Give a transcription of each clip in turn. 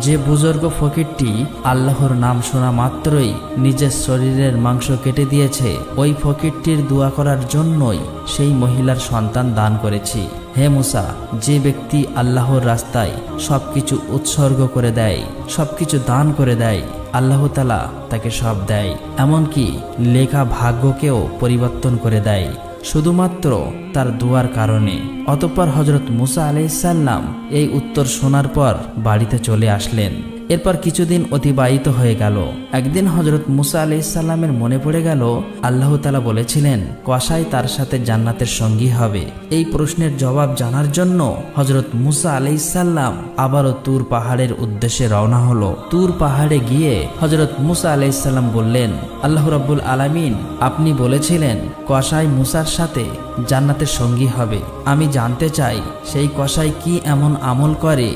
যে বুজুর্গ ফকিরটি আল্লাহর নাম শোনা মাত্রই নিজের শরীরের মাংস কেটে দিয়েছে, ওই ফকিরটির দোয়া করার জন্যই সেই মহিলার সন্তান দান করেছি। হে মুসা, যে ব্যক্তি আল্লাহর রাস্তায় সবকিছু উৎসর্গ করে দেয়, সবকিছু দান করে দেয়, আল্লাহ তাআলা তাকে সব দেয়, এমনকি লেখা ভাগ্যকেও পরিবর্তন করে দেয় শুধুমাত্র তার দুয়ার কারণে। অতঃপর হযরত মুসা আলাইহিস সালাম এই উত্তর শোনার পর বাড়িতে চলে আসলেন। এরপর কিছুদিন অতিবাহিত হয়ে গেল। একদিন হযরত মুসা আলাইহিস সালামের মনে পড়ে গেল আল্লাহ তাআলা বলেছিলেন কসাই তার সাথে জান্নাতের সঙ্গী হবে। এই প্রশ্নের জবাব জানার জন্য হযরত মুসা আলাইহিস সালাম আবারও তুর পাহাড়ের উদ্দেশ্যে রওনা হলো। তুর পাহাড়ে গিয়ে হযরত মুসা আলাইহিস সালাম বললেন, আল্লাহ রাব্বুল আলামিন আপনি বলেছিলেন কসাই মুসার সাথে জান্নাতের সঙ্গী হবে। আমি জানতে চাই সেই কসাই কি এমন আমল করে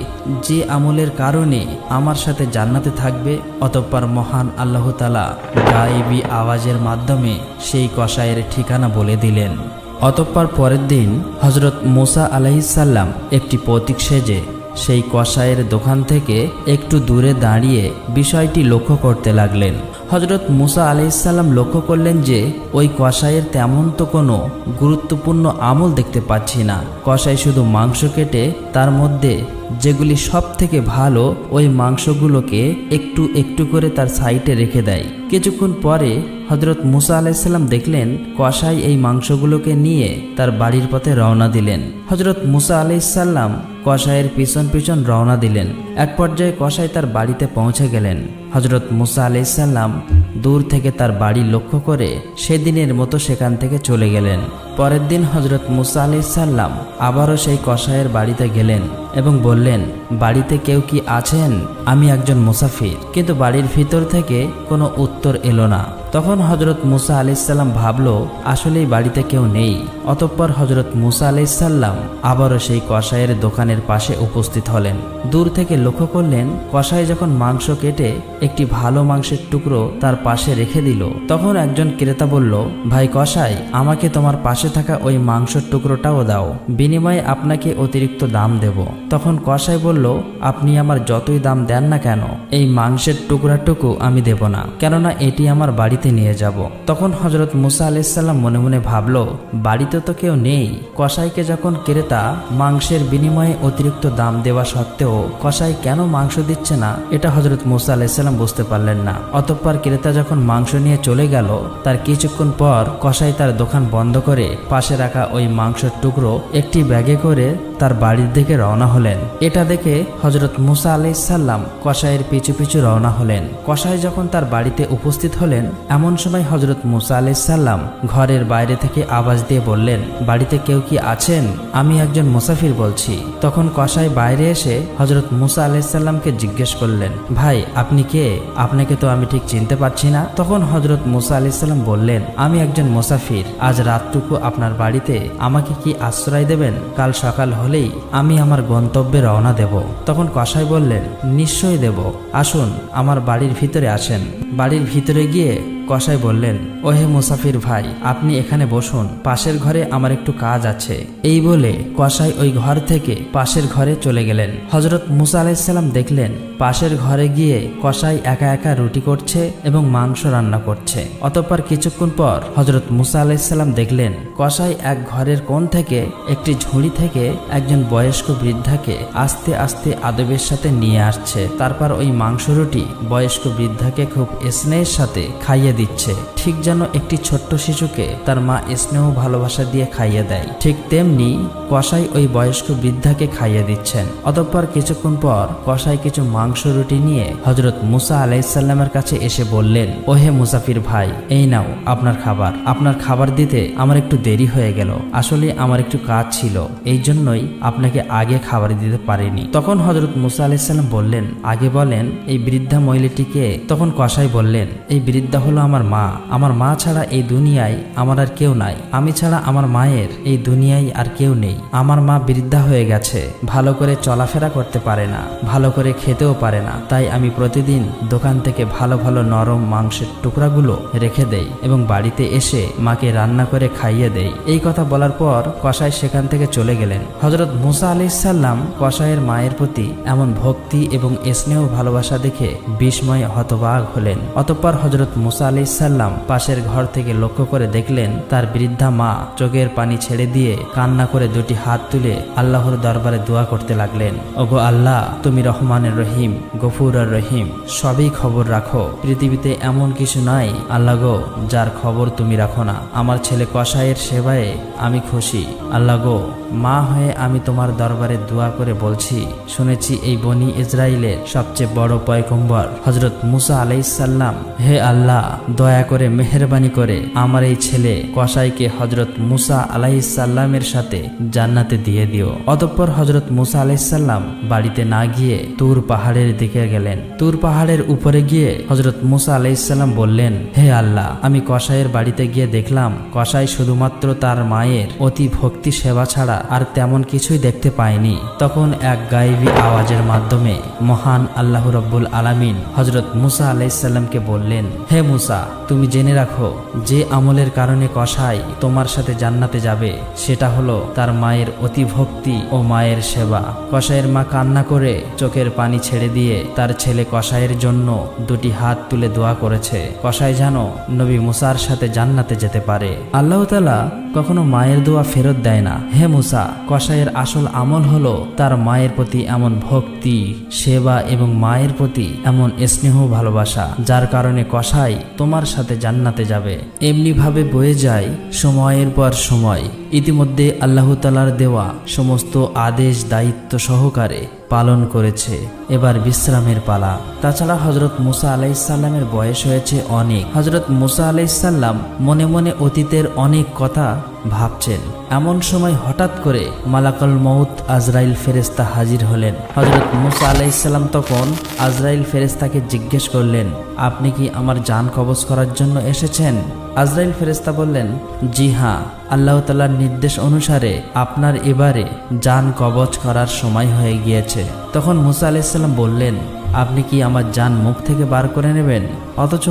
যে আমলের কারণে আমার সাথে জান্নাতে থাকবে। অতঃপর মহান আল্লাহ তাআলা গায়েবী আওয়াজের মাধ্যমে সেই কসাইয়ের ঠিকানা বলে দিলেন। অতঃপর পরের দিন হযরত মুসা আলাইহিস সালাম একটি প্রতীক সেজে সেই কসাইয়ের দোকান থেকে একটু দূরে দাঁড়িয়ে বিষয়টি লক্ষ্য করতে লাগলেন। হযরত মুসা আলাইহিস সালাম লক্ষ্য করলেন যে ওই কসাইয়ের তেমন তো কোনো গুরুত্বপূর্ণ আমল দেখতে পাচ্ছি না। কসাই শুধু মাংস কেটে তার মধ্যে যেগুলি সব থেকে ভালো ওই মাংসগুলোকে একটু একটু করে তার সাইডে রেখে দেয়। কিছুক্ষণ পরে হযরত মুসা আলাইহিস সালাম দেখলেন কসাই এই মাংসগুলোকে নিয়ে তার বাড়ির পথে রওনা দিলেন। হযরত মুসা আলাইহিস সালাম কসাইয়ের পিছন পিছন রওনা দিলেন। এক পর্যায়ে কসাই তার বাড়িতে পৌঁছে গেলেন। হযরত মুসা আলাইহিস সালাম দূর থেকে তার বাড়ি লক্ষ্য করে সেদিনের মতো সেখান থেকে চলে গেলেন। পরের দিন হযরত মুসা আলাইহিস সালাম আবারও সেই কসাইয়ের বাড়িতে গেলেন এবং বললেন, বাড়িতে কেউ কি আছেন? আমি একজন মুসাফির। কিন্তু বাড়ির ভিতর থেকে কোনো উত্তর এলো না। তখন হযরত মুসা আলাইহিস সালাম ভাবলো আসলেই বাড়িতে কেউ নেই। অতঃপর হযরত মুসা আলাইহিস সালাম আবারও সেই কসাইয়ের দোকানের পাশে উপস্থিত হলেন। দূর থেকে লক্ষ্য করলেন কসাই যখন মাংস কেটে একটি ভালো মাংসের টুকরো তার পাশে রেখে দিল, তখন একজন ক্রেতা বলল, ভাই কসাই, আমাকে তোমার পাশে থাকা ওই মাংসের টুকরোটাও দাও, বিনিময়ে আপনাকে অতিরিক্ত দাম দেব। তখন কসাই বলল, আপনি আমার যতই দাম দেন না কেন এই মাংসের টুকরাটুকু আমি দেব না, কেননা এটি আমার বাড়িতে নিয়ে যাব। তখন হযরত মুসা আলাইহিস সালাম মনে মনে ভাবলো বাড়িতে তো কেউ নেই। কসাইকে যখন ক্রেতা মাংসের বিনিময়ে অতিরিক্ত দাম দেওয়া সত্ত্বেও কসাই কেন মাংস দিচ্ছে না, এটা হযরত মুসা আলাইহিস সালাম বুঝতে পারলেন না। অতঃপর ক্রেতা যখন মাংস নিয়ে চলে গেল, তার কিছুক্ষণ পর কসাই তার দোকান বন্ধ করে পাশে রাখা ওই মাংসের টুকরো একটি ব্যাগে করে তার বাড়ির দিকে রওনা হলেন। এটা দেখে হযরত মুসা আলাইহিস সালাম কসাইয়ের পিছু পিছু রওনা হলেন। কসাই যখন তার বাড়িতে উপস্থিত হলেন, এমন সময় হযরত মুসা আলাইহিস সালাম ঘরের বাইরে থেকে আওয়াজ দিয়ে বললেন, বাড়িতে কেউ কি আছেন? আমি একজন মুসাফির বলছি। তখন কসাই বাইরে এসে হযরত মুসা আলাইহিস সালামকে জিজ্ঞেস করলেন, ভাই আপনি কে? আপনাকে তো আমি ঠিক চিনতে পারছি না। তখন হযরত মুসা আলাইহিস সালাম বললেন, আমি একজন মুসাফির, আজ রাতটুকু আপনার বাড়িতে আমাকে কি আশ্রয় দেবেন? কাল সকাল হলেই আমি আমার গন্তব্যে রওনা দেব। তখন কসাই বললেন, নিশ্চয়ই দেব, আসুন আমার বাড়ির ভিতরে আসেন। বাড়ির ভিতরে গিয়ে কসাই বললেন, ওহে মুসাফির ভাই, আপনি এখানে বসুন, পাশের ঘরে আমার একটু কাজ আছে। এই বলে কসাই ওই ঘর থেকে পাশের ঘরে চলে গেলেন। হযরত মুসা আলাইহিস সালাম দেখলেন পাশের ঘরে গিয়ে কসাই একা একা রুটি করছে এবং মাংস রান্না করছে। অতঃপর কিছুক্ষণ পর হযরত মুসা আলাইহিস সালাম দেখলেন কসাই এক ঘরের কোণ থেকে একটি ঝুড়ি থেকে একজন বয়স্ক বৃদ্ধাকে আস্তে আস্তে আদবের সাথে নিয়ে আসছে। তারপর ওই মাংস রুটি বয়স্ক বৃদ্ধাকে খুব স্নেহের সাথে খাইয়ে দিচ্ছে, ঠিক যেন একটি ছোট্ট শিশুকে তার মা স্নেহ ভালোবাসা দিয়ে খাইয়ে দেয়। ঠিক তেমনি কসাই ওই বয়স্ক বৃদ্ধাকে খাইয়ে দিচ্ছেন। অতঃপর কিছুক্ষণ পর কসাই কিছু মাংস রুটি নিয়ে হযরত মুসা আলাইহিস সালামের কাছে এসে বললেন, ওহে মুসাফির ভাই, এই নাও আপনার খাবার। আপনার খাবার দিতে আমার একটু দেরি হয়ে গেল, আসলে আমার একটু কাজ ছিল, এই জন্যই আপনাকে আগে খাবার দিতে পারিনি। তখন হযরত মুসা আলাইহিস সালাম বললেন, আগে বলেন এই বৃদ্ধা মহিলাটিকে? তখন কসাই বললেন, এই বৃদ্ধা হলো আমার মা ছাড়া এই দুনিয়ায় আমার আর কেউ নাই, আমি ছাড়া আমার মায়ের এই দুনিয়ায় আর কেউ নেই। আমার মা বৃদ্ধা হয়ে গেছে, ভালো করে চলাফেরা করতে পারে না, ভালো করে খেতেও পারে না, তাই আমি প্রতিদিন দোকান থেকে ভালো ভালো নরম মাংসের টুকরাগুলো রেখে দেই এবং বাড়িতে এসে মাকে রান্না করে খাইয়ে দেই। এই কথা বলার পর কসাই সেখান থেকে চলে গেলেন। হযরত মুসা আলাইহিস সালাম কসাইয়ের মায়ের প্রতি এমন ভক্তি এবং স্নেহ ভালোবাসা দেখে বিস্ময়ে হতবাক হলেন। অতঃপর হযরত মুসা আলাইহিস সালাম পাশের ঘর থেকে লক্ষ্য করে দেখলেন তার বৃদ্ধা মা চোখের পানি ছেড়ে দিয়ে কান্না করে দুটি হাত তুলে আল্লাহর দরবারে দোয়া করতে লাগলেন, ওগো আল্লাহ, তুমি রহমানের রহিম, গফুর আর রহিম, সবই খবর রাখো। পৃথিবীতে এমন কিছু নাই আল্লাহ গো যার খবর তুমি রাখো না। আমার ছেলে কসাইয়ের সেবায় আমি খুশি। আল্লাহ গো, মা হয়ে আমি তোমার দরবারে দোয়া করে বলছি, শুনেছি এই বনি ইসরাইলের সবচেয়ে বড় পয়গম্বর হযরত মুসা আলাইহিস সালাম, হে আল্লাহ, দয়া করে মেহেরবানি করে আমার এই ছেলে কসাইকে হযরত মুসা আলাইহিস সালামের সাথে জান্নাতে দিয়ে দিও। অতঃপর হযরত মুসা আলাইহিস সালাম বাড়িতে না গিয়ে তুর পাহাড়ের দিকে গেলেন। তুর পাহাড়ের উপরে গিয়ে হযরত মুসা আলাইহিস সালাম বললেন, হে আল্লাহ, আমি কসাইয়ের বাড়িতে গিয়ে দেখলাম কসাই শুধুমাত্র তার মায়ের অতি ভক্তি সেবা ছাড়া আর তেমন কিছুই দেখতে পায়নি। তখন এক গায়েবী আওয়াজের মাধ্যমে মহান আল্লাহ রাব্বুল আলামিন হযরত মুসা আলাইহিস সালামকে বললেন, হে মুসা, তুমি জেনে রাখো যে আমলের কারণে কসাই তোমার সাথে জান্নাতে যাবে সেটা হলো তার মায়ের অতি ভক্তি ও মায়ের সেবা। কসাইয়ের মা কান্না করে চোখের পানি ছেড়ে দিয়ে তার ছেলে কসাইয়ের জন্য দুটি হাত তুলে দোয়া করেছে, কসাই যেন নবী মুসার সাথে জান্নাতে যেতে পারে। আল্লাহ তাআলা কখনো মায়ের দোয়া ফেরত দেয় না। হে মুসা, কসাইয়ের আসল আমল হলো তার মায়ের প্রতি এমন ভক্তি, সেবা এবং মায়ের প্রতি এমন স্নেহ ভালোবাসা যার কারণে কসাই তোমার সাথে জান্নাতে যাবে। এমনি ভাবে বয়ে যায় সময়ের পর সময়। ইতিমধ্যে আল্লাহ তাআলার দেওয়া সমস্ত আদেশ দায়িত্ব সহকারে পালন করেছে, এবার বিশ্রামের পালা। তাছাড়া হযরত মুসা আলাইহিস সালামের বয়স হয়েছে অনেক। হযরত মুসা আলাইহিস সালাম মনে মনে অতীতের অনেক কথা ভাবছেন। এমন সময় হঠাৎ করে মালাকুল মউত আজরাইল ফেরেশতা হাজির হলেন। হযরত মুসা আলাইহিস সালাম তখন আজরাইল ফেরেশতাকে জিজ্ঞেস করলেন, আপনি কি আমার জান কবজ করার জন্য এসেছেন? আজরাইল ফেরেশতা বললেন, জি হ্যাঁ, আল্লাহ তাআলার নির্দেশ অনুসারে আপনার এবারে জান কবজ করার সময় হয়ে গিয়েছে। তখন মুসা আলাইহিস সালাম বললেন, আপনি কি আমার জান মুখ থেকে বার করে নেবেন? অথচ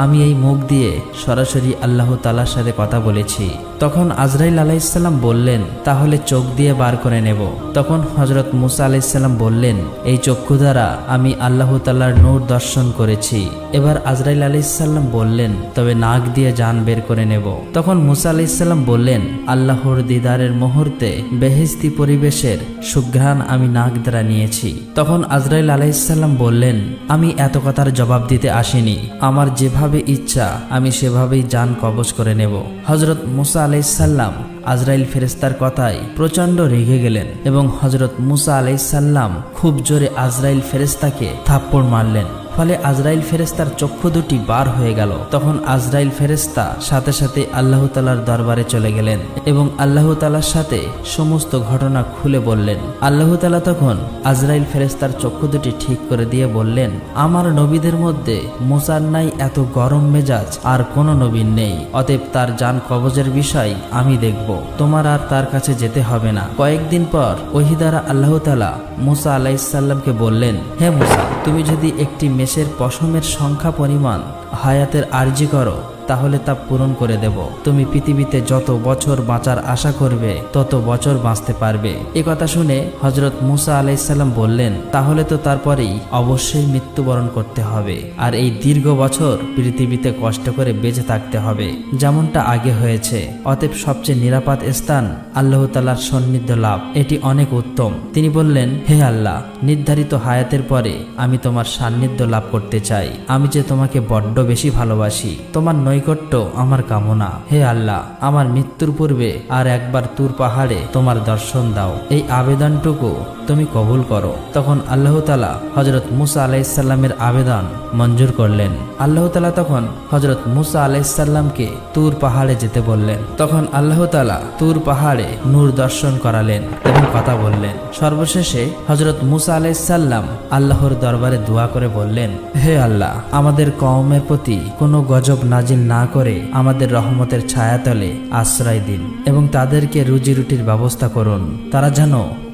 আমি এই মুখ দিয়ে সরাসরি আল্লাহ তাআলার সাথে কথা বলেছি। তখন আজরাইল আলাইহিস সালাম বললেন, তাহলে চোখ দিয়ে বার করে নেব। তখন হযরত মুসা আলাইহিস সালাম বললেন, এই চক্ষু দ্বারা আমি আল্লাহ তাআলার নূর দর্শন করেছি। এবার আজরাইল আলাইহিস সালাম বললেন, তবে নাক দিয়ে জান বের করে নেব। তখন মুসা আলাইহিস সালাম বললেন, আল্লাহর দিদারের মুহূর্তে বেহেশতি পরিবেশের সুঘ্রাণ আমি নাক দ্বারা নিয়েছি। তখন আজরাইল আলাইহিস সালাম বললেন, আমি এত কথার জবাব দিতে আসিনি, আমার যেভাবে ইচ্ছা আমি সেভাবেই জান কবজ করে নেব। হযরত মুসা আলাইহিস সালাম আজরাইল ফেরেশতার কথায় প্রচন্ড রেগে গেলেন এবং হযরত মুসা আলাইহিস সালাম খুব জোরে আজরাইল ফেরেশতাকে থাপ্পড় মারলেন। ফলে আজরাইল ফেরেশতার চক্ষু দুটি বার হয়ে গেল। তখন আজরাইল ফেরেশতা সাথে সাথে আল্লাহ তাআলার দরবারে চলে গেলেন এবং আল্লাহ তাআলার সাথে সমস্ত ঘটনা খুলে বললেন। আল্লাহ তাআলা তখন আজরাইল ফেরেশতার চক্ষু দুটি ঠিক করে দিয়ে বললেন, আমার নবীদের মধ্যে মুসার নাই এত গরম মেজাজ আর কোনো নবী নেই, অতএব তার জান কবজের বিষয় আমি দেখব, তোমার আর তার কাছে যেতে হবে না। কয়েকদিন পর ওহী দ্বারা আল্লাহ তাআলা মুসা আলাইহিস সালামকে বললেন, হে মুসা, তুমি যদি একটি মেষের পশমের সংখ্যা পরিমাণ হায়াতের আরজি করো তাহলে তা পূরণ করে দেব। তুমি পৃথিবীতে যত বছর বাঁচার আশা করবে তত বছর বাঁচতে পারবে। এ কথা শুনে হযরত মুসা আলাইহিস সালাম বললেন, তাহলে তো তারপরেই অবশ্যই মৃত্যুবরণ করতে হবে আর এই দীর্ঘ বছর পৃথিবীতে কষ্ট করে বেঁচে থাকতে হবে যেমনটা আগে হয়েছে। অতএব সবচেয়ে নিরাপদ স্থান আল্লাহ তাআলার সান্নিধ্য লাভ, এটি অনেক উত্তম। তিনি বললেন, হে আল্লাহ, নির্ধারিত হায়াতের পরে আমি তোমার সান্নিধ্য লাভ করতে চাই। আমি যে তোমাকে বড্ড বেশি ভালোবাসি, তোমার নৈকট্য আমার কামনা। হে আল্লাহ, আমার মৃত্যুর পূর্বে আর একবার তুর পাহাড়ে তোমার দর্শন দাও, এই আবেদনটুকু তুমি কবুল করো। তখন আল্লাহ তাআলা হযরত মুসা আলাইহিসসালামের আবেদন মঞ্জুর করলেন। আল্লাহ তাআলা তখন হযরত মুসা আলাইহিসসালামকে তুর পাহাড়ে যেতে বললেন। তখন আল্লাহ তাআলা তুর পাহাড়ে নূর দর্শন করালেন এবং কথা বললেন। সর্বশেষে হযরত মুসা আলাইহিসসালাম আল্লাহর দরবারে দোয়া করে বললেন, হে আল্লাহ, আমাদের কওমের প্রতি কোনো গজব নাজিল না করে আমাদের রহমতের ছায়াতলে আশ্রয় দিন এবং তাদেরকে রুজি রুটির ব্যবস্থা করুন, তারা যেন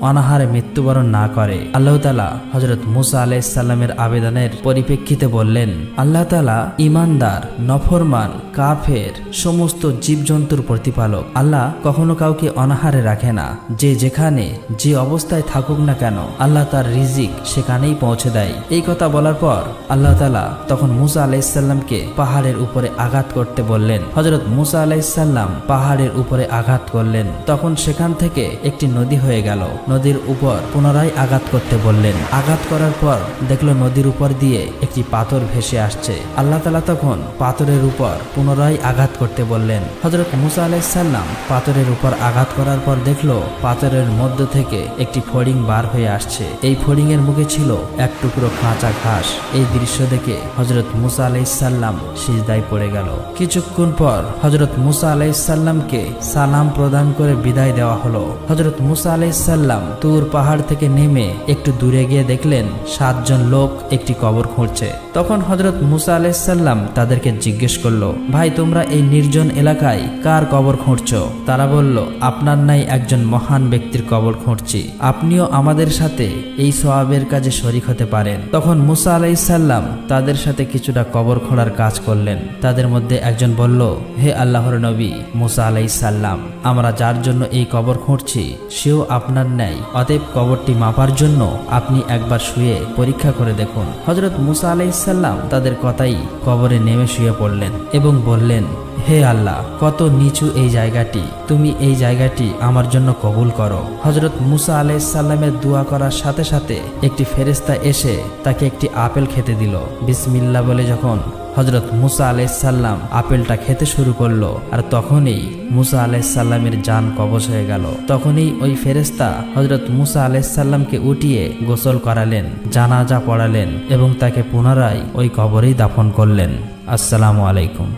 অনাহারে মৃত্যুবরণ না করে। আল্লাহ তাআলা হযরত মুসা আলাইহিসসালামের আবেদনের পরিপ্রেক্ষিতে বললেন, আল্লাহ তাআলা ইমানদার, নফরমান, কাফের সমস্ত জীবজন্তুর প্রতিপালক। আল্লাহ কখনো কাউকে অনাহারে রাখে না। যে যেখানে যে অবস্থায় থাকুক না কেন, আল্লাহ তার রিজিক সেখানেই পৌঁছে দেয়। এই কথা বলার পর আল্লাহ তাআলা তখন মুসা আলাইহিসসালামকে পাহাড়ের উপরে আঘাত করতে বললেন। হযরত মুসা আলাইহিসসালাম পাহাড়ের উপরে আঘাত করলেন। তখন সেখান থেকে একটি নদী হয়ে গেল। নদীর উপর পুনরায় আঘাত করতে বললেন। আঘাত করার পর দেখলো নদীর উপর দিয়ে একটি পাথর ভেসে আসছে। আল্লাহ তাআলা তখন পাথরের উপর পুনরায় আঘাত করতে বললেন। হযরত মুসা আলাইহিসসালাম পাথরের উপর আঘাত করার পর দেখলো পাথরের মধ্য থেকে একটি ফড়িং বার হয়ে আসছে। এই ফড়িং এর মুখে ছিল এক টুকরো কাঁচা ঘাস। এই দৃশ্য দেখে হযরত মুসা আলাইহিসসালাম সিজদায় পড়ে গেল। কিছুক্ষণ পর হযরত মুসা আলাইহিসসালামকে সালাম প্রদান করে বিদায় দেওয়া হলো। হযরত মুসা আলাইহিসসালাম তুর পাহাড় থেকে নেমে একটু দূরে গিয়ে দেখলেন 7 জন লোক একটি কবর খুঁড়ছে। তখন হযরত মুসা আলাইহিসসালাম তাদেরকে জিজ্ঞেস করলো, ভাই, তোমরা এই নির্জন এলাকায় কার কবর খুঁড়ছো? তারা বলল, আপনার নাই একজন মহান ব্যক্তির কবর খুঁড়ছি, আপনিও আমাদের সাথে এই সওয়াবের কাজে শরীক হতে পারেন। তখন মুসা আলাইহিসসালাম তাদের সাথে কিছুটা কবর খোঁড়ার কাজ করলেন। তাদের মধ্যে একজন বলল, হে আল্লাহর নবী মুসা আলাইহিসসালাম, আমরা যার জন্য এই কবর খুঁড়ছি সেও আপনার ন্যায়, অতএব কবরটি মাপার জন্য আপনি একবার শুয়ে পরীক্ষা করে দেখুন। হযরত মুসা আলাইহিসসালাম তাদের কথাই কবরে নেমে শুয়ে পড়লেন এবং বললেন, হে আল্লাহ, কত নিচু এই জায়গাটি, তুমি এই জায়গাটি আমার জন্য কবুল করো। হযরত মুসা আলাইহিসসালামের দোয়া করার সাথে সাথে একটি ফেরেশতা এসে তাকে একটি আপেল খেতে দিল। বিসমিল্লাহ বলে যখন হযরত মুসা আলাইহিসসালাম আপেলটা খেতে শুরু করলো, আর তখনই মুসা আলাইহিসসালামের জান কবজ হয়ে গেল। তখনই ওই ফেরেশতা হযরত মুসা আলাইহিসসালামকে উঠিয়ে গোসল করালেন, জানাজা পড়ালেন এবং তাকে পুনরায় ওই কবরেই দাফন করলেন। আসসালামু আলাইকুম।